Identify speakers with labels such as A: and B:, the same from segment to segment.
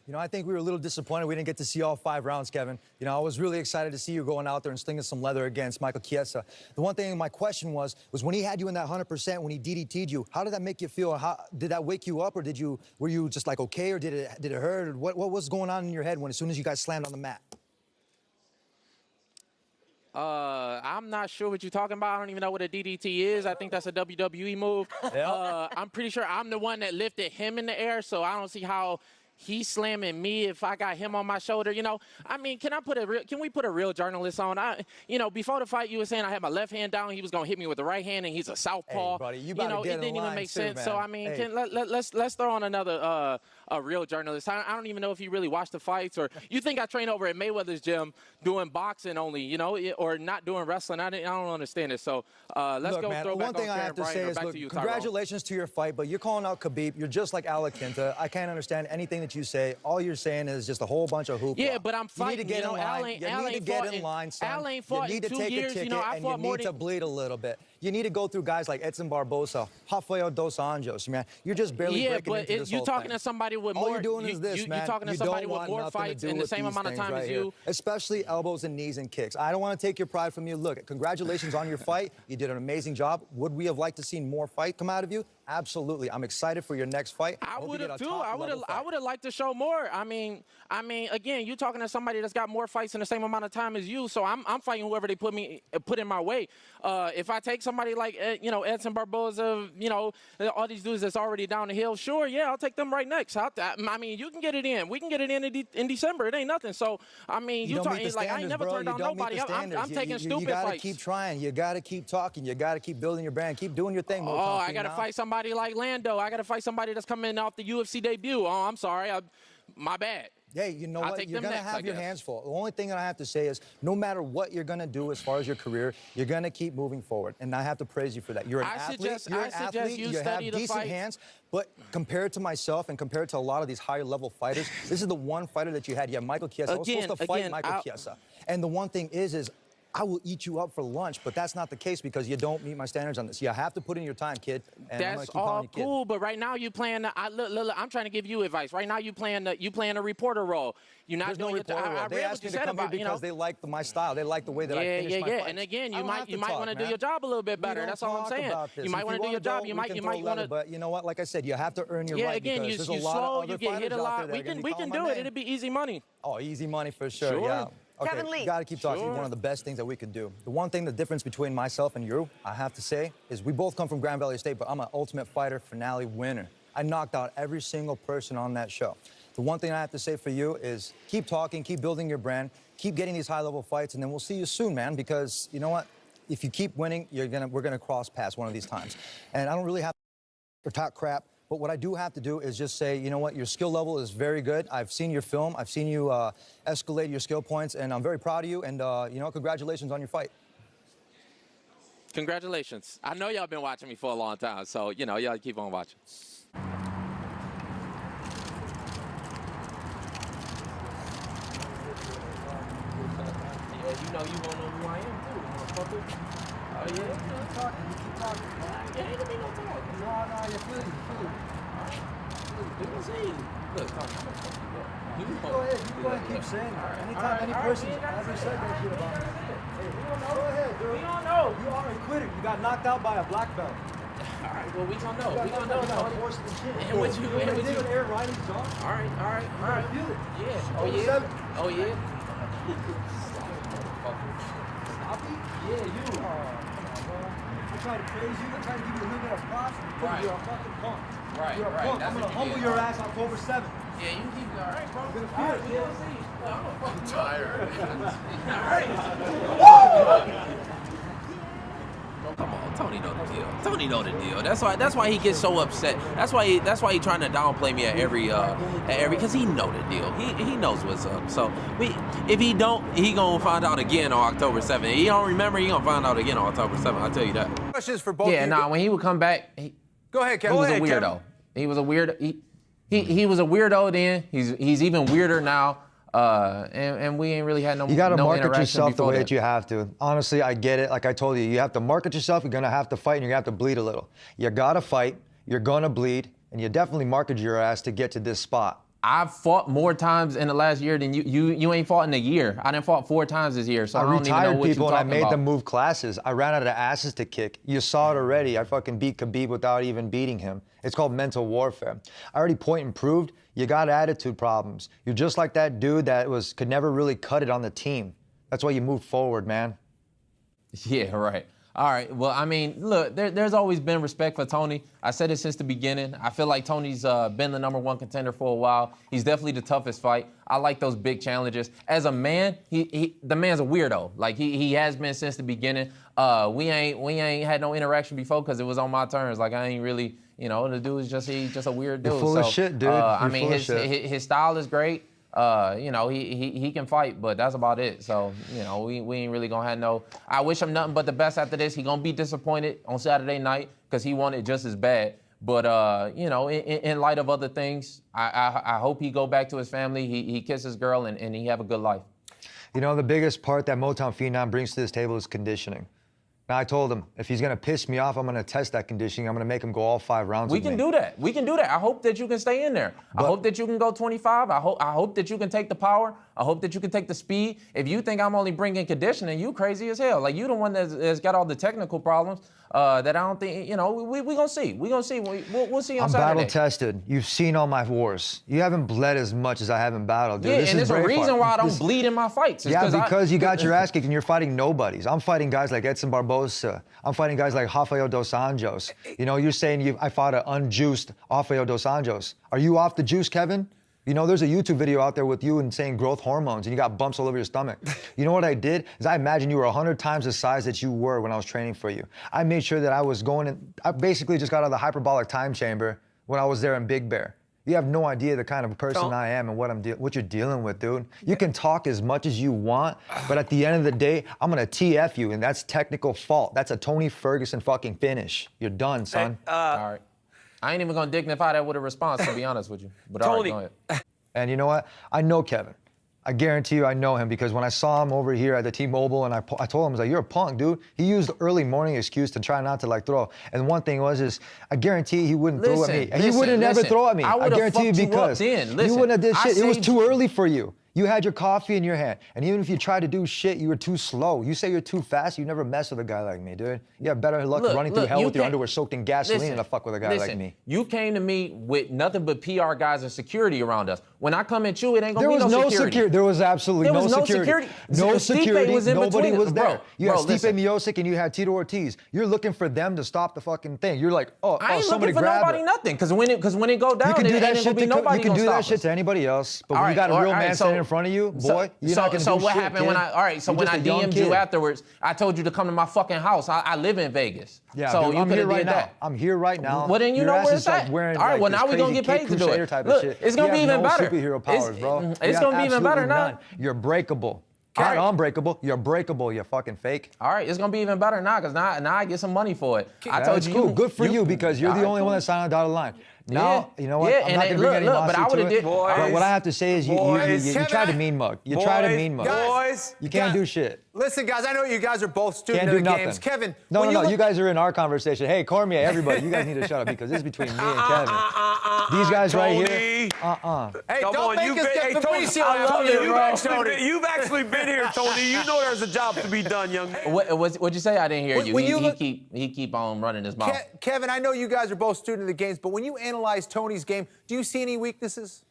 A: You know, I think we were a little disappointed we didn't get to see all 5 rounds, Kevin. You know, I was really excited to see you going out there and slinging some leather against Michael Chiesa. The one thing my question was when he had you in that 100%, when he DDT'd you, how did that make you feel? Did that wake you up, or were you just like okay, or did it hurt? Or what was going on in your head as soon as you guys slammed on the mat?
B: I'm not sure what you're talking about. I don't even know what a DDT is. I think that's a WWE move. Yep. I'm pretty sure I'm the one that lifted him in the air, so I don't see how he's slamming me if I got him on my shoulder. You know, I mean, can we put a real journalist on? You know, before the fight, you were saying I had my left hand down. He was gonna hit me with the right hand, and he's a southpaw.
A: Hey, buddy, you know,
B: it didn't even make sense.
A: Man.
B: So I mean,
A: hey.
B: let's throw on another a real journalist. I don't even know if he really watched the fights, or you think I train over at Mayweather's gym doing boxing only, you know, or not doing wrestling. I don't understand it. So let's
A: look,
B: go
A: man,
B: throw back
A: one thing
B: on
A: I have to say is, look, congratulations to your fight, but you're calling out Khabib. You're just like Alaquinta. I can't understand anything that you say. All you're saying is just a whole bunch of hoopla.
B: Yeah, but I'm fighting.
A: You need to get in line. You need to get in line, son.
B: Al ain't fought in 2 years. You know, I fought more than...
A: You need to bleed a little bit. You need to go through guys like Edson Barbosa, Rafael Dos Anjos, man. You're just barely breaking into this
B: you're talking to somebody with more...
A: All you're doing is this, man.
B: You're talking to somebody with more fights in the same amount of time as you.
A: Especially elbows and knees and kicks. I don't want to take your pride from you. Look, congratulations on your fight. You did an amazing job. Would we have liked to see more fight come out of you? Absolutely. I'm excited for your next fight.
B: I would have too. I would have liked to show more. I mean, again, you're talking to somebody that's got more fights in the same amount of time as you. So I'm fighting whoever they put in my way. If I take somebody like Edson Barboza, you know, all these dudes that's already down the hill, sure, yeah, I'll take them right next. I mean, you can get it in. We can get it in December. It ain't nothing. So I mean, you talking like I ain't never turned down nobody. I'm taking stupid fights.
A: You gotta keep trying. You gotta keep talking. You gotta keep building your brand. Keep doing your thing.
B: Oh, I gotta fight somebody like Lando. I got to fight somebody that's coming off the UFC debut. Oh, I'm sorry. My bad.
A: Hey, you know what? You're going to have your hands full. The only thing that I have to say is no matter what you're going to do as far as your career, you're going to keep moving forward. And I have to praise you for that. You're an athlete. You have decent hands. But compared to myself and compared to a lot of these higher level fighters, this is the one fighter that you had. You had Michael Chiesa. I was supposed to fight Michael Chiesa. And the one thing is I will eat you up for lunch, but that's not the case because you don't meet my standards on this. You have to put in your time, kid. And
B: that's all cool, but right now you playing. Look, I'm trying to give you advice. Right now you playing a reporter role. You're not doing it. I read what you said about
A: because they like my style. They like the way that I finish my fights.
B: And again, you might want to do your job a little bit better. That's all I'm saying. You might want to do your job. You might want to.
A: But you know what? Like I said, you have to earn your right.
B: Yeah, again, you slow. You get hit a lot. We can do it. It'll be easy money.
A: Oh, easy money for sure. Yeah. Okay,
C: Kevin Lee.
A: You got to keep talking. One of the best things that we could do. The one thing, the difference between myself and you, I have to say, is we both come from Grand Valley State, but I'm an Ultimate Fighter finale winner. I knocked out every single person on that show. The one thing I have to say for you is keep talking, keep building your brand, keep getting these high-level fights, and then we'll see you soon, man, because you know what? If you keep winning, we're gonna cross paths one of these times. And I don't really have to talk crap. But what I do have to do is just say, you know what, your skill level is very good. I've seen your film. I've seen you escalate your skill points, and I'm very proud of you. And, you know, congratulations on your fight.
B: Congratulations. I know y'all been watching me for a long time, so, you know, y'all keep on watching.
D: Yeah, you know you gonna know who I am, too, motherfucker. Oh, yeah? Keep talking. Yeah, ain't gonna be no talk. No, you feel it. Let me see. Look, talk. You go ahead. You go ahead and keep saying it. Anytime any person ever said that shit about me. Hey, we don't know. Go ahead, dude. We don't know. You are a quitter. You got knocked out by a black belt. All right, well, we gonna know. We gonna know. And what you did with Aaron Riley's jaw. All right. Feel it. Yeah. Oh, yeah. Stop it? Yeah, you. I try to praise you. I try to give you a little bit of props. Right. You're a fucking punk. Right. You're a punk. I'm gonna humble your ass October 7th. Yeah, you keep it. All right, bro. I'm gonna feel it. We're gonna see. I'm fucking tired. All right.
B: Come on, Tony know the deal. Tony know the deal. That's why he gets so upset. That's why he trying to downplay me at every because he know the deal. He knows what's up. So if he don't, he gonna find out again on October 7th. He don't remember, he gonna find out again on October 7th. I'll tell you that.
A: Questions for both.
E: Yeah, when he would come back,
A: go ahead, Kevin.
E: He was a weirdo. He was a weirdo. He was a weirdo then. He's even weirder now. And we ain't really had no interaction.
A: You got to market yourself the way
E: that
A: you have to. Honestly, I get it. Like I told you, you have to market yourself. You're going to have to fight, and you're going to have to bleed a little. You got to fight. You're going to bleed, and you definitely marketed your ass to get to this spot.
E: I've fought more times in the last year than you ain't fought in a year. I done fought 4 times this year, so I don't even know
A: retired
E: what you're
A: people and I
E: talking
A: made
E: about.
A: them move classes. I ran out of asses to kick. You saw it already. I fucking beat Khabib without even beating him. It's called mental warfare. I already point and proved you got attitude problems. You're just like that dude that could never really cut it on the team. That's why you moved forward, man.
E: Yeah, right. All right. Well, I mean, look, there's always been respect for Tony. I said it since the beginning. I feel like Tony's been the #1 contender for a while. He's definitely the toughest fight. I like those big challenges. As a man, the man's a weirdo. Like he has been since the beginning. We ain't had no interaction before because it was on my terms. Like I ain't really, the dude is just a weird dude.
A: You're full of shit, dude.
E: I mean, his style is great. He can fight, but that's about it. So, we ain't really gonna have no. I wish him nothing but the best after this. He gonna be disappointed on Saturday night because he wanted just as bad. But in light of other things, I hope he go back to his family. He kiss his girl and he have a good life.
A: The biggest part that Motown Phenom brings to this table is conditioning. Now, I told him, if he's going to piss me off, I'm going to test that conditioning. I'm going to make him go all 5 rounds
E: We can do that. I hope that you can stay in there. I hope that you can go 25. I hope that you can take the power. I hope that you can take the speed. If you think I'm only bringing conditioning, you crazy as hell. Like, you the one that's got all the technical problems that I don't think, we going to see. We're going to see. We'll see on
A: I'm
E: Saturday.
A: battle-tested. You've seen all my wars. You haven't bled as much as I have in battle, dude.
E: Yeah,
A: this
E: and
A: is
E: there's a reason
A: Braveheart.
E: why I don't bleed in my fights. It's
A: because you got your ass kicked and you're fighting nobodies. I'm fighting guys like Edson Barbosa. I'm fighting guys like Rafael Dos Anjos. You're saying I fought an unjuiced Rafael Dos Anjos. Are you off the juice, Kevin? There's a YouTube video out there with you and saying growth hormones and you got bumps all over your stomach. You know what I did? Is I imagined you were 100 times the size that you were when I was training for you. I made sure that I was I basically just got out of the hyperbolic time chamber when I was there in Big Bear. You have no idea the kind of person I am and what you're dealing with, dude. You can talk as much as you want, but at the end of the day, I'm gonna TF you, and that's technical fault. That's a Tony Ferguson fucking finish. You're done, son.
E: All right. I ain't even gonna dignify that with a response, to be honest with you. But
D: Tony.
E: all right, go ahead.
A: And you know what? I know Kevin. I guarantee you I know him because when I saw him over here at the T-Mobile and I told him, I was like, you're a punk, dude. He used the early morning excuse to try not to throw. And one thing is I guarantee he wouldn't throw at me. He wouldn't never throw at me. I guarantee you because you wouldn't have did shit. It was too early for you. You had your coffee in your hand. And even if you tried to do shit, you were too slow. You say you're too fast, you never mess with a guy like me, dude. You have better luck running through hell with your underwear soaked in gasoline than to fuck with a guy like me.
E: You came to me with nothing but PR guys and security around us. When I come at you, it ain't gonna be no security.
A: There was absolutely no security. No security. Nobody was there. You had Stipe Miocic and you had Tito Ortiz. You're looking for them to stop the fucking thing. You're like,
E: I ain't
A: somebody
E: looking for
A: grab
E: nobody
A: it.
E: Nothing. Because when it go down,
A: you can do that shit.
E: You
A: can do that shit to anybody else. But when you got a real man standing in front of you, boy, you're not gonna do shit.
E: So what happened when I DM'd you afterwards? I told you to come to my fucking house. I live in Vegas.
A: Yeah,
E: so
A: dude,
E: you
A: I'm here
E: could
A: right
E: have did
A: now.
E: that.
A: I'm here right now.
E: Well, then you know where it's at. All right, well, now we're going to get paid to do it.
A: Look,
E: it's going to be even better.
A: Superhero powers, bro.
E: It's going to be even better now.
A: You're breakable. Not unbreakable. You're breakable, you fucking fake.
E: All right, it's going to be even better now because now I get some money for it. I told you.
A: Cool. Good for you because you're the only one that signed on the dotted line. Now, you know what? I'm not going to bring any lawsuit to it. But what I have to say is you tried to mean mug. You tried to mean mug.
C: Boys,
A: you can't do shit.
C: Listen, guys, I know you guys are both students
A: Can't
C: of
A: do
C: the
A: nothing.
C: games. Kevin,
A: No, you guys are in our conversation. Hey, Cormier, everybody, you guys need to shut up because this is between me and Kevin. These guys right here,
C: Hey,
D: Come
C: don't
D: on,
C: make us get Fabricio after
D: You've actually been here, Tony. You know there's a job to be done, young man.
E: What'd you say? I didn't hear you.
C: When
E: He keep on running his mouth.
C: Kevin, I know you guys are both students of the games, but when you analyze Tony's game, do you see any weaknesses?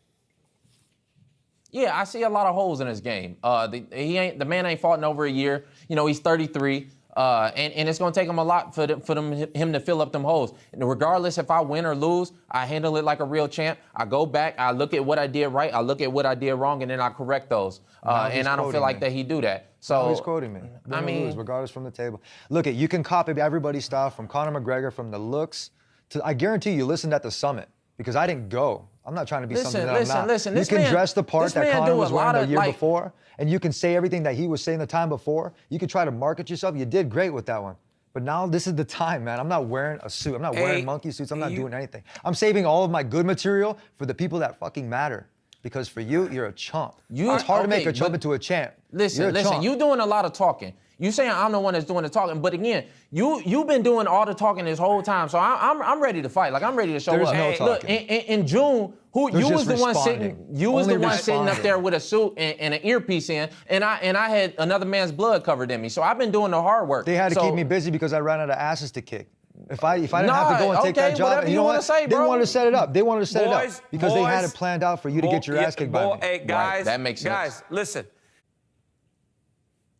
E: Yeah, I see a lot of holes in his game. The man ain't fought in over a year. He's 33. And it's going to take him a lot for him to fill up them holes. And regardless if I win or lose, I handle it like a real champ. I go back, I look at what I did right, I look at what I did wrong, and then I correct those. And I don't feel like that he do that. So
A: he's quoting me. Lose, regardless from the table. Look, you can copy everybody's style from Conor McGregor, from the looks to. I guarantee you listened at the summit because I didn't go. I'm not trying to be something that I'm not.
E: Listen,
A: you can dress the part that Conor was wearing the year
E: like,
A: before, and you can say everything that he was saying the time before. You can try to market yourself. You did great with that one. But now this is the time, man. I'm not wearing a suit. I'm not wearing monkey suits. I'm not doing anything. I'm saving all of my good material for the people that fucking matter. Because for you, you're a chump.
E: You-
A: it's hard to make
E: okay,
A: a chump
E: but-
A: into a champ. You're
E: Listen,
A: a chump.
E: you doing a lot of talking. You saying I'm the one that's doing the talking, but again, you've been doing all the talking this whole time, so I'm ready to fight. Like I'm ready to show
A: There's
E: up.
A: no
E: Look,
A: talking.
E: in June,
A: There's
E: you was
A: just
E: the one sitting.
A: responding.
E: You was
A: Only
E: the one sitting up
A: responding.
E: there with a suit and an earpiece in, and I had another man's blood covered in me. So I've been doing the hard work.
A: They had to
E: So-
A: keep me busy because I ran out of asses to kick. If I didn't have to go and take
E: okay,
A: that job,
E: whatever
A: and
E: you
A: know
E: wanna
A: what?
E: say,
A: They
E: bro.
A: wanted to set it up. They wanted to set it
C: Boys,
A: up because they had
C: boys,
A: it planned out for you to get your ass kicked by me.
C: Hey, guys,
E: that makes sense.
C: Guys, listen.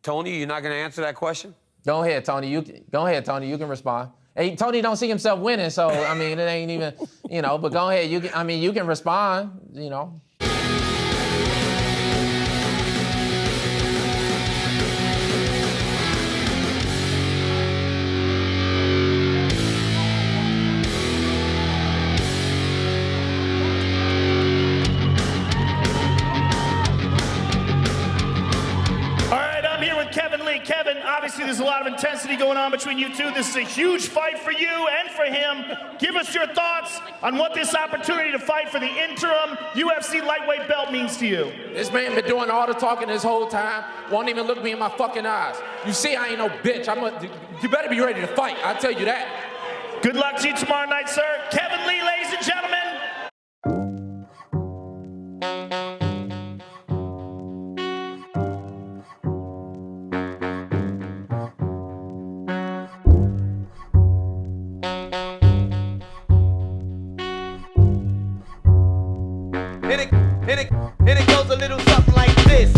C: Tony, you're not going to answer that question?
E: Go ahead, Tony. Go ahead, Tony. You can respond. Hey, Tony don't see himself winning, so I mean, it ain't even, But go ahead. You can respond.
F: All right, I'm here with Kevin Lee. Kevin, obviously there's a lot of intensity going on between you two. This is a huge fight for you and for him. Give us your thoughts on what this opportunity to fight for the interim UFC lightweight belt means to you.
B: This man been doing all the talking this whole time. Won't even look me in my fucking eyes. You see, I ain't no bitch. You better be ready to fight. I tell you that.
F: Good luck to you tomorrow night, sir. Kevin Lee, ladies and gentlemen.
G: And it goes a little something like this.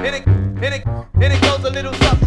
G: And it goes a little something